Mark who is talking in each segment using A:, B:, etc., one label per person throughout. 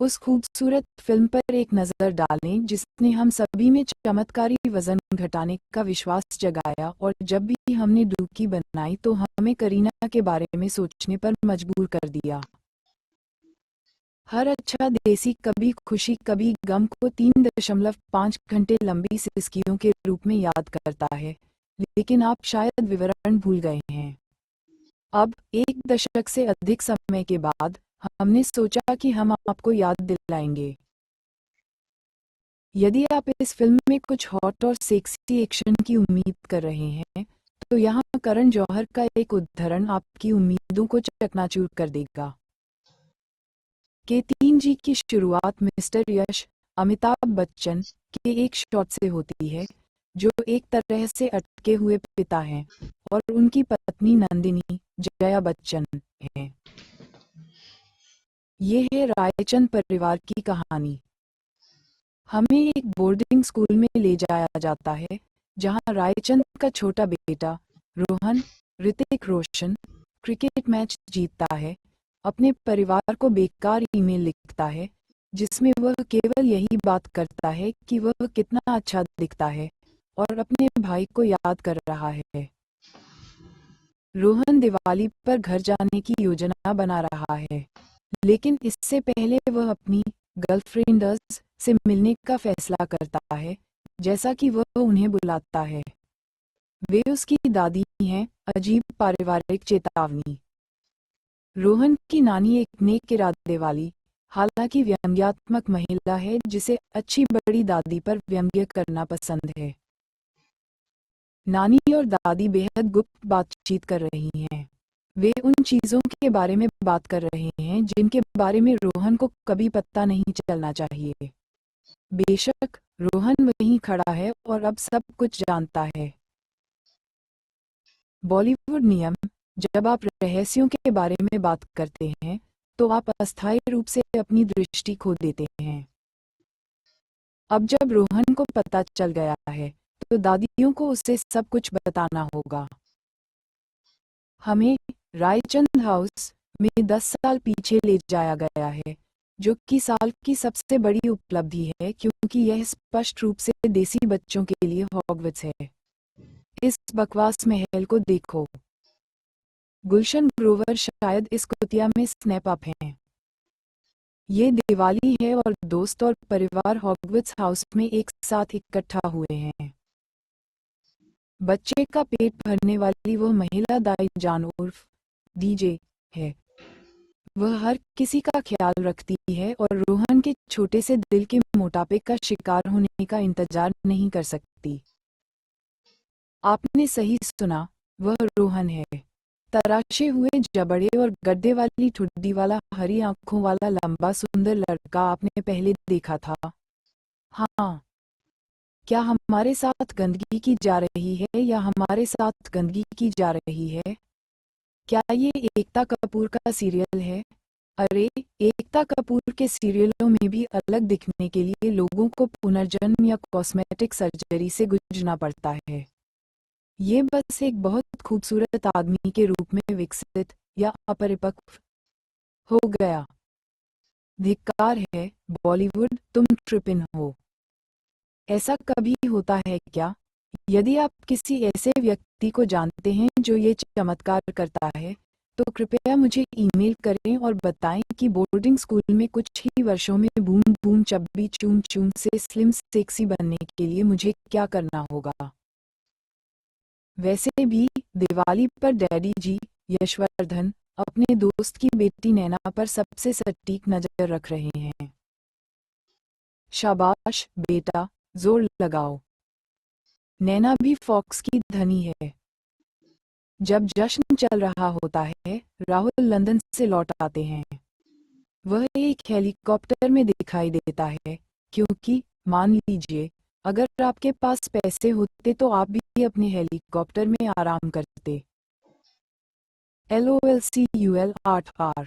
A: उस खूबसूरत फिल्म पर एक नज़र डालें जिसने हम सभी में चमत्कारी वजन घटाने का विश्वास जगाया, और जब भी हमने डुबकी बनाई तो हमें करीना के बारे में सोचने पर मजबूर कर दिया। हर अच्छा देसी कभी खुशी कभी गम को 3.5 घंटे लंबी सिस्कियों के रूप में याद करता है, लेकिन आप शायद विवरण भूल गए हैं। अब 1 दशक से अधिक समय के बाद हमने सोचा कि हम आपको याद दिलाएंगे। यदि आप इस फिल्म में कुछ हॉट और सेक्सी एक्शन की उम्मीद कर रहे हैं, तो यहाँ करण जौहर का एक उदाहरण आपकी उम्मीदों को चकनाचूर कर देगा। के 3 की शुरुआत मिस्टर यश, अमिताभ बच्चन के एक शॉट से होती है, जो एक तरह से अटके हुए पिता हैं, और उनकी पत्नी नंदिनी, जया बच्चन, है। ये है रायचंद परिवार की कहानी। हमें एक बोर्डिंग स्कूल में ले जाया जाता है, जहां रायचंद का छोटा बेटा रोहन, ऋतिक रोशन, क्रिकेट मैच जीतता है, अपने परिवार को बेकार ईमेल लिखता है जिसमें वह केवल यही बात करता है कि वह कितना अच्छा दिखता है, और अपने भाई को याद कर रहा है। रोहन दिवाली पर घर जाने की योजना बना रहा है, लेकिन इससे पहले वह अपनी गर्लफ्रेंड्स से मिलने का फैसला करता है, जैसा कि वह उन्हें बुलाता है। वे उसकी दादी हैं। अजीब पारिवारिक चेतावनी। रोहन की नानी एक नेक इरादे वाली, हालांकि व्यंग्यात्मक महिला है जिसे अच्छी बड़ी दादी पर व्यंग्य करना पसंद है। नानी और दादी बेहद गुप्त बातचीत कर रही हैं। वे उन चीज़ों के बारे में बात कर रहे हैं जिनके बारे में रोहन को कभी पता नहीं चलना चाहिए। बेशक रोहन वहीं खड़ा है और अब सब कुछ जानता है। बॉलीवुड नियम: जब आप रहस्यों के बारे में बात करते हैं तो आप अस्थायी रूप से अपनी दृष्टि खो देते हैं। अब जब रोहन को पता चल गया है तो दादियों को उसे सब कुछ बताना होगा। हमें रायचंद हाउस में 10 साल पीछे ले जाया गया है, जो कि साल की सबसे बड़ी उपलब्धि है क्योंकि यह स्पष्ट रूप से देसी बच्चों के लिए हॉगवर्ट्स है। इस बकवास महल को देखो। गुलशन ग्रोवर शायद इस कुतिया में स्नैप अप हैं। ये दिवाली है और दोस्त और परिवार हॉगवर्ट्स हाउस में एक साथ इकट्ठा हुए हैं। बच्चे का पेट भरने वाली वह महिला दाई जान उर्फ डीजे है। वह हर किसी का ख्याल रखती है और रोहन के छोटे से दिल के मोटापे का शिकार होने का इंतजार नहीं कर सकती। आपने सही सुना, वह रोहन है। तराशे हुए जबड़े और गड्ढे वाली ठुड्डी वाला हरी आंखों वाला लंबा सुंदर लड़का आपने पहले देखा था। हाँ, क्या हमारे साथ गंदगी की जा रही है या हमारे साथ गंदगी की जा रही है? क्या ये एकता कपूर का सीरियल है? अरे, एकता कपूर के सीरियलों में भी अलग दिखने के लिए लोगों को पुनर्जन्म या कॉस्मेटिक सर्जरी से गुजरना पड़ता है। ये बस एक बहुत खूबसूरत आदमी के रूप में विकसित या अपरिपक्व हो गया। धिक्कार है बॉलीवुड, तुम ट्रिपिन हो। ऐसा कभी होता है क्या? यदि आप किसी ऐसे व्यक्ति को जानते हैं जो ये चमत्कार करता है, तो कृपया मुझे ईमेल करें और बताएं कि बोर्डिंग स्कूल में कुछ ही वर्षों में बूम बूम चब्बी चूम चूम से स्लिम सेक्सी बनने के लिए मुझे क्या करना होगा। वैसे भी दिवाली पर डैडी जी यशवर्धन अपने दोस्त की बेटी नैना पर सबसे सटीक नजर रख रहे हैं। शाबाश बेटा, जोर लगाओ। नैना भी फॉक्स की धनी है। जब जश्न चल रहा होता है, राहुल लंदन से लौट आते हैं। वह एक हेलीकॉप्टर में दिखाई देता है, क्योंकि मान लीजिए अगर आपके पास पैसे होते तो आप भी अपने हेलीकॉप्टर में आराम करते। LOLCUL 8R।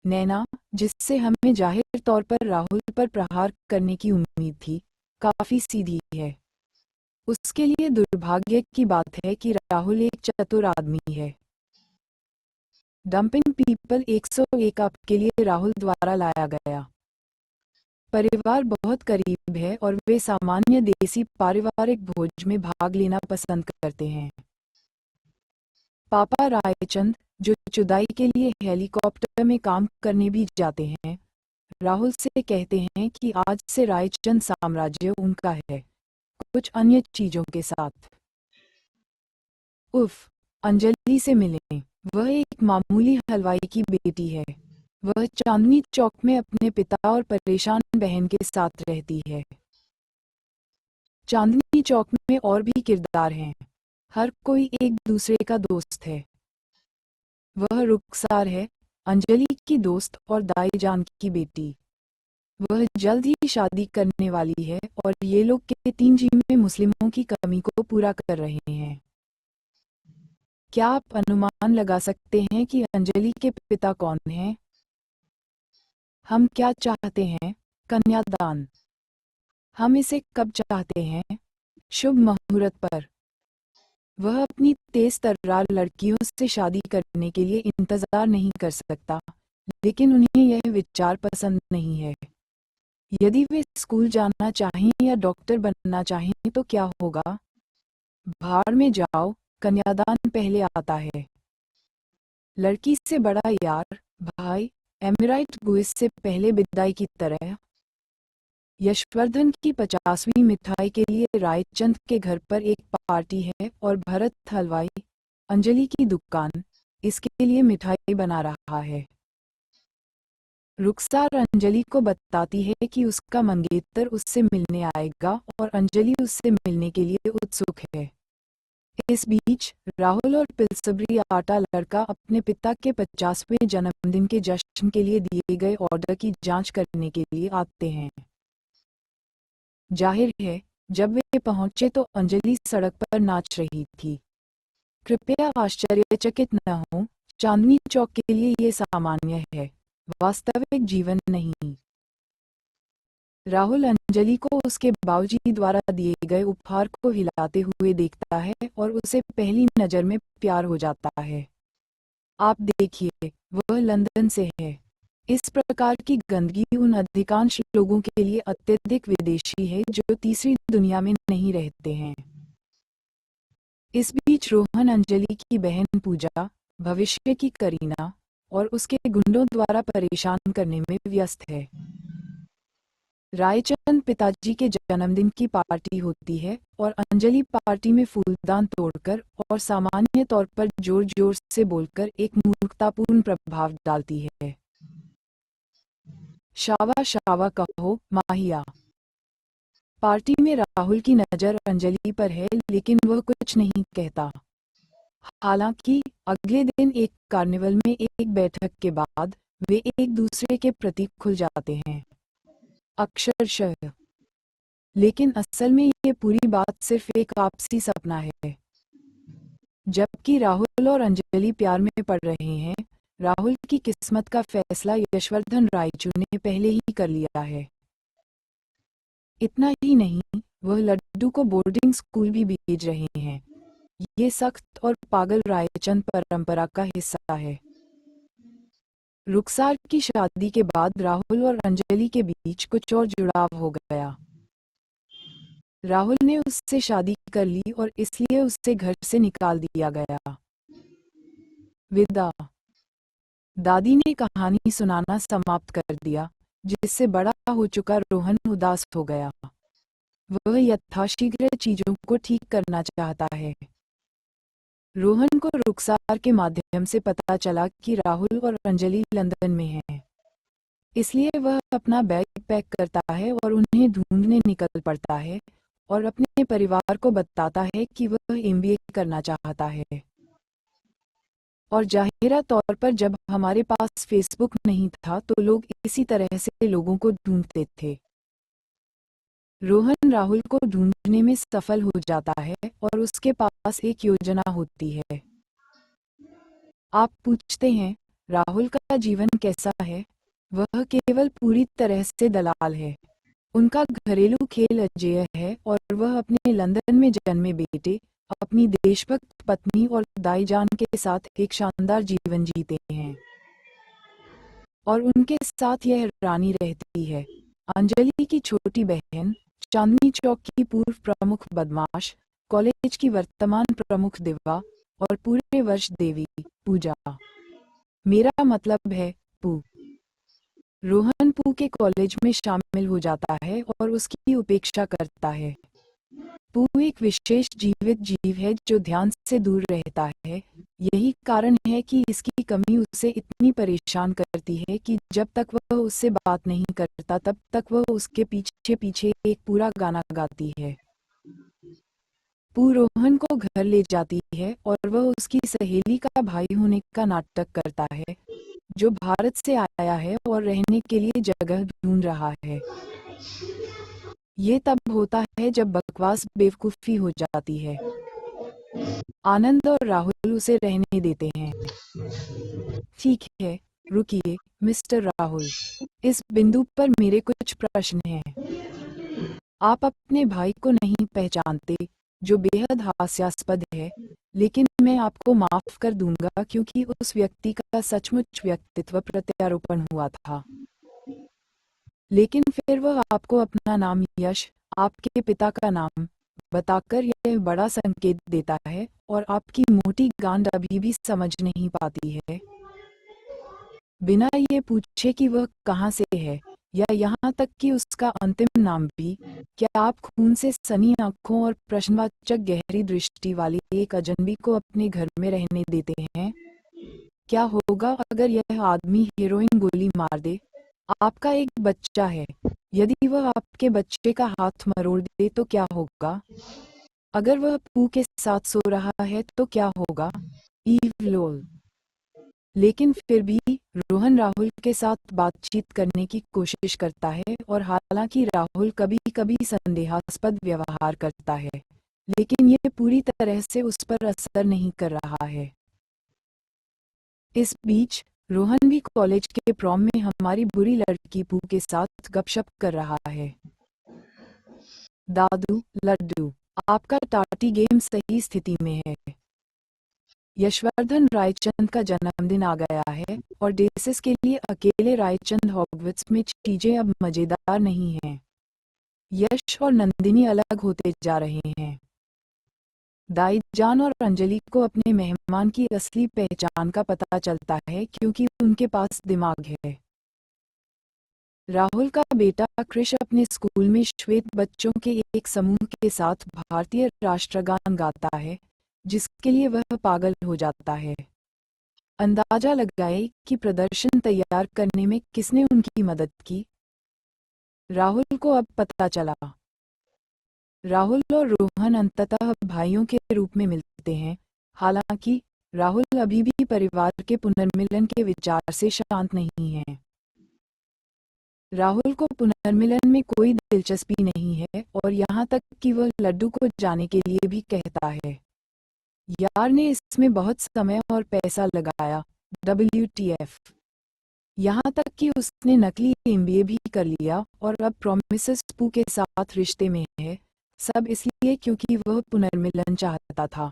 A: नैना, जिससे हमें जाहिर तौर पर राहुल पर प्रहार करने की उम्मीद थी, काफी सीधी है। उसके लिए दुर्भाग्य की बात है कि राहुल एक चतुर आदमी है। डंपिंग पीपल 101 आपके लिए राहुल द्वारा लाया गया। परिवार बहुत करीब है और वे सामान्य देसी पारिवारिक भोज में भाग लेना पसंद करते हैं। पापा रायचंद, जो चुदाई के लिए हेलीकॉप्टर में काम करने भी जाते हैं, राहुल से कहते हैं कि आज से रायचंद साम्राज्य उनका है, कुछ अन्य चीजों के साथ। उफ, अंजलि से मिलें। वह एक मामूली हलवाई की बेटी है। वह चांदनी चौक में अपने पिता और परेशान बहन के साथ रहती है। चांदनी चौक में और भी किरदार हैं। हर कोई एक दूसरे का दोस्त है। वह रुखसार है, अंजलि की दोस्त और दाई जान की बेटी। वह जल्द ही शादी करने वाली है और ये लोग के 3G में मुस्लिमों की कमी को पूरा कर रहे हैं। क्या आप अनुमान लगा सकते हैं कि अंजलि के पिता कौन हैं? हम क्या चाहते हैं? कन्यादान। हम इसे कब चाहते हैं? शुभ मुहूर्त पर। वह अपनी तेज तर्रार लड़कियों से शादी करने के लिए इंतजार नहीं कर सकता, लेकिन उन्हें यह विचार पसंद नहीं है। यदि वे स्कूल जाना चाहें या डॉक्टर बनना चाहें तो क्या होगा? भाड़ में जाओ, कन्यादान पहले आता है। लड़की से बड़ा यार, भाई, एमिराइट गुइस से पहले विदाई की तरह। यशवर्धन की 50वीं मिठाई के लिए रायचंद के घर पर एक पार्टी है और भरत हलवाई, अंजलि की दुकान, इसके लिए मिठाई बना रहा है। रुखसार अंजलि को बताती है कि उसका मंगेतर उससे मिलने आएगा और अंजलि उससे मिलने के लिए उत्सुक है। इस बीच राहुल और पिलसबरी आटा लड़का अपने पिता के 50वें जन्मदिन के जश्न के लिए दिए गए ऑर्डर की जांच करने के लिए आते हैं। जाहिर है, जब वे पहुंचे तो अंजलि सड़क पर नाच रही थी। कृपया आश्चर्यचकित न हो, चांदनी चौक के लिए ये सामान्य है, वास्तविक जीवन नहीं। राहुल अंजलि को उसके बाबूजी द्वारा दिए गए उपहार को हिलाते हुए देखता है और उसे पहली नज़र में प्यार हो जाता है। आप देखिए, वह लंदन से है। इस प्रकार की गंदगी उन अधिकांश लोगों के लिए अत्यधिक विदेशी है जो तीसरी दुनिया में नहीं रहते हैं। इस बीच रोहन अंजलि की बहन पूजा, भविष्य की करीना और उसके गुंडों द्वारा परेशान करने में व्यस्त है। रायचंद पिताजी के जन्मदिन की पार्टी होती है और अंजलि पार्टी में फूलदान तोड़कर और सामान्य तौर पर जोर जोर से बोलकर एक मूर्खतापूर्ण प्रभाव डालती है। शावा शावा कहो, माहिया। पार्टी में राहुल की नज़र अंजलि पर है, लेकिन वह कुछ नहीं कहता। हालांकि अगले दिन एक कार्निवल में एक बैठक के बाद वे एक दूसरे के प्रति खुल जाते हैं, अक्षरशः। लेकिन असल में ये पूरी बात सिर्फ एक आपसी सपना है। जबकि राहुल और अंजलि प्यार में पड़ रहे हैं, राहुल की किस्मत का फैसला यशवर्धन रायचू ने पहले ही कर लिया है। इतना ही नहीं, वह लड्डू को बोर्डिंग स्कूल भी भेज रहे हैं। ये सख्त और पागल रायचंद परंपरा का हिस्सा है। रुखसार की शादी के बाद राहुल और अंजलि के बीच कुछ और जुड़ाव हो गया। राहुल ने उससे शादी कर ली और इसलिए उसे घर से निकाल दिया गया। विदा। दादी ने कहानी सुनाना समाप्त कर दिया, जिससे बड़ा हो चुका रोहन उदास हो गया। वह यथाशीघ्र चीजों को ठीक करना चाहता है। रोहन को रुखसार के माध्यम से पता चला कि राहुल और अंजलि लंदन में हैं। इसलिए वह अपना बैग पैक करता है और उन्हें ढूंढने निकल पड़ता है और अपने परिवार को बताता है कि वह MBA करना चाहता है। और जाहिरा तौर पर जब हमारे पास फेसबुक नहीं था तो लोग इसी तरह से लोगों को ढूंढते थे। रोहन राहुल को ढूंढने में सफल हो जाता है और उसके पास एक योजना होती है। आप पूछते हैं, राहुल का जीवन कैसा है? वह केवल पूरी तरह से दलाल है। उनका घरेलू खेल अजेय है और वह अपने लंदन में जन्मे बेटे, अपनी देशभक्त पत्नी और दाई जान के साथ एक शानदार जीवन जीते हैं। और उनके साथ यह रानी रहती है, अंजलि की छोटी बहन, चांदनी चौक की पूर्व प्रमुख बदमाश, कॉलेज की वर्तमान प्रमुख दिवा, और पूरे वर्ष देवी, पूजा। मेरा मतलब है, पू। रोहन पू के कॉलेज में शामिल हो जाता है और उसकी उपेक्षा करता है। पू एक विशेष जीवित जीव है जो ध्यान से दूर रहता है। यही कारण है कि इसकी कमी उसे इतनी परेशान करती है कि जब तक वह उससे बात नहीं करता तब तक वह उसके पीछे पीछे एक पूरा गाना गाती है। पू रोहन को घर ले जाती है और वह उसकी सहेली का भाई होने का नाटक करता है, जो भारत से आया है और रहने के लिए जगह ढूंढ रहा है। ये तब होता है जब बकवास बेवकूफ़ी हो जाती है। आनंद और राहुल उसे रहने देते हैं। ठीक है, रुकिए, मिस्टर राहुल। इस बिंदु पर मेरे कुछ प्रश्न हैं। आप अपने भाई को नहीं पहचानते, जो बेहद हास्यास्पद है, लेकिन मैं आपको माफ कर दूंगा क्योंकि उस व्यक्ति का सचमुच व्यक्तित्व प्रत्यारोपण हुआ था। लेकिन फिर वह आपको अपना नाम यश, आपके पिता का नाम, बताकर यह बड़ा संकेत देता है और आपकी मोटी गांड अभी भी समझ नहीं पाती है। बिना ये पूछे कि वह कहाँ से है, या यहाँ तक कि उसका अंतिम नाम भी, क्या आप खून से सनी आंखों और प्रश्नवाचक गहरी दृष्टि वाले एक अजनबी को अपने घर में रहने देते हैं? क्या होगा अगर यह आदमी हेरोइन गोली मार दे? आपका एक बच्चा है। यदि वह आपके बच्चे का हाथ मरोड़ दे तो क्या होगा? अगर वह पू के साथ सो रहा है तो क्या होगा? ईव लोल। लेकिन फिर भी रोहन राहुल के साथ बातचीत करने की कोशिश करता है और हालांकि राहुल कभी-कभी संदेहास्पद व्यवहार करता है, लेकिन यह पूरी तरह से उस पर असर नहीं कर रहा है। इस बीच रोहन भी कॉलेज के प्रॉम में हमारी बुरी लड़की पू के साथ गपशप कर रहा है। दादू, लड्डू, आपका टाटी गेम सही स्थिति में है। यशवर्धन रायचंद का जन्मदिन आ गया है और डेसिस के लिए अकेले रायचंद हॉगवर्ट्स में चीजें अब मजेदार नहीं हैं। यश और नंदिनी अलग होते जा रहे हैं। दाईजान और अंजलि को अपने मेहमान की असली पहचान का पता चलता है क्योंकि उनके पास दिमाग है। राहुल का बेटा कृष अपने स्कूल में श्वेत बच्चों के एक समूह के साथ भारतीय राष्ट्रगान गाता है, जिसके लिए वह पागल हो जाता है। अंदाजा लगाए कि प्रदर्शन तैयार करने में किसने उनकी मदद की। राहुल को अब पता चला। राहुल और रोहन अंततः भाइयों के रूप में मिलते हैं, हालांकि राहुल अभी भी परिवार के पुनर्मिलन के विचार से शांत नहीं है। राहुल को पुनर्मिलन में कोई दिलचस्पी नहीं है और यहाँ तक कि वह लड्डू को जाने के लिए भी कहता है। यार ने इसमें बहुत समय और पैसा लगाया, WTF। यहाँ तक कि उसने नकली MBA भी कर लिया और अब प्रोमिसेस पू के साथ रिश्ते में है, सब इसलिए क्योंकि वह पुनर्मिलन चाहता था।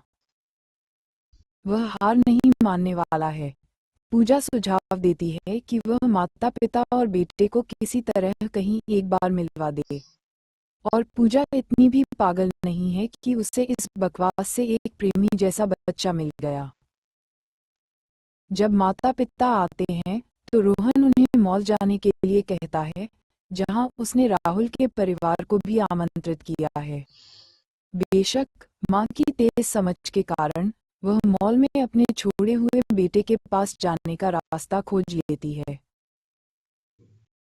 A: वह हार नहीं मानने वाला है। पूजा सुझाव देती है कि वह माता पिता और बेटे को किसी तरह कहीं एक बार मिलवा दे, और पूजा इतनी भी पागल नहीं है कि उसे इस बकवास से एक प्रेमी जैसा बच्चा मिल गया। जब माता पिता आते हैं तो रोहन उन्हें मॉल जाने के लिए कहता है, जहां उसने राहुल के परिवार को भी आमंत्रित किया है। बेशक मां की तेज समझ के कारण वह मॉल में अपने छोड़े हुए बेटे के पास जाने का रास्ता खोज लेती है।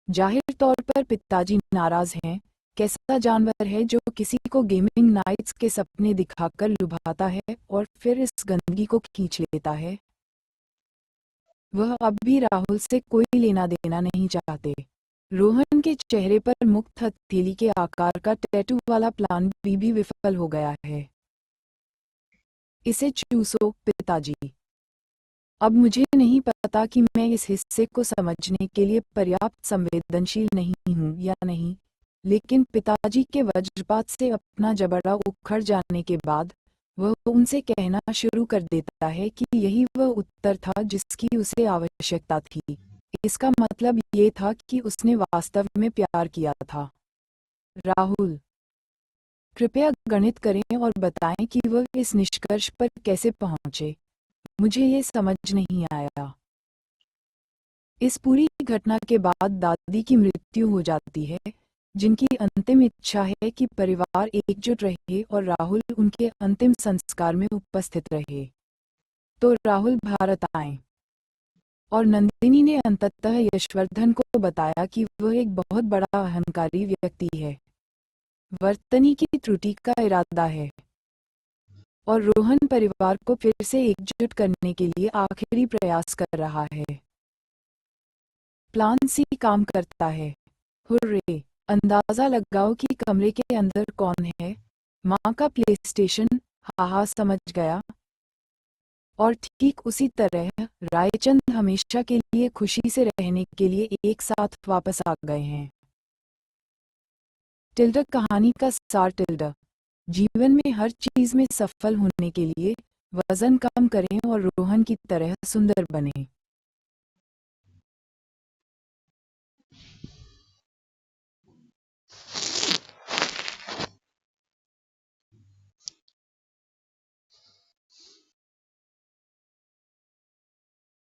A: जाहिर तौर पर पिताजी नाराज हैं। कैसा जानवर है जो किसी को गेमिंग नाइट्स के सपने दिखाकर लुभाता है और फिर इस गंदगी को खींच लेता है। वह अब भी राहुल से कोई लेना देना नहीं चाहते। रोहन के चेहरे पर मुक्त हथेली के आकार का टैटू वाला प्लान भी विफल हो गया है। इसे चूसो पिताजी। अब मुझे नहीं पता कि मैं इस हिस्से को समझने के लिए पर्याप्त संवेदनशील नहीं हूँ या नहीं, लेकिन पिताजी के वज्रपात से अपना जबड़ा उखड़ जाने के बाद वह उनसे कहना शुरू कर देता है कि यही वह उत्तर था जिसकी उसे आवश्यकता थी। इसका मतलब ये था कि उसने वास्तव में प्यार किया था। राहुल, कृपया गणित करें और बताएं कि वह इस निष्कर्ष पर कैसे पहुंचे। मुझे ये समझ नहीं आया। इस पूरी घटना के बाद दादी की मृत्यु हो जाती है, जिनकी अंतिम इच्छा है कि परिवार एकजुट रहे और राहुल उनके अंतिम संस्कार में उपस्थित रहे। तो राहुल भारत आए और नंदिनी ने अंततः यशवर्धन को बताया कि वह एक बहुत बड़ा अहंकारी व्यक्ति है, वर्तनी की त्रुटि का इरादा है, और रोहन परिवार को फिर से एकजुट करने के लिए आखिरी प्रयास कर रहा है। प्लान सी काम करता है। हुर्रे! अंदाजा लगाओ कि कमरे के अंदर कौन है। माँ का प्लेस्टेशन। हाहा, समझ गया। और ठीक उसी तरह रायचंद हमेशा के लिए खुशी से रहने के लिए एक साथ वापस आ गए हैं। टिल्डा कहानी का सार। टिल्डा जीवन में हर चीज में सफल होने के लिए वजन कम करें और रोहन की तरह सुंदर बने।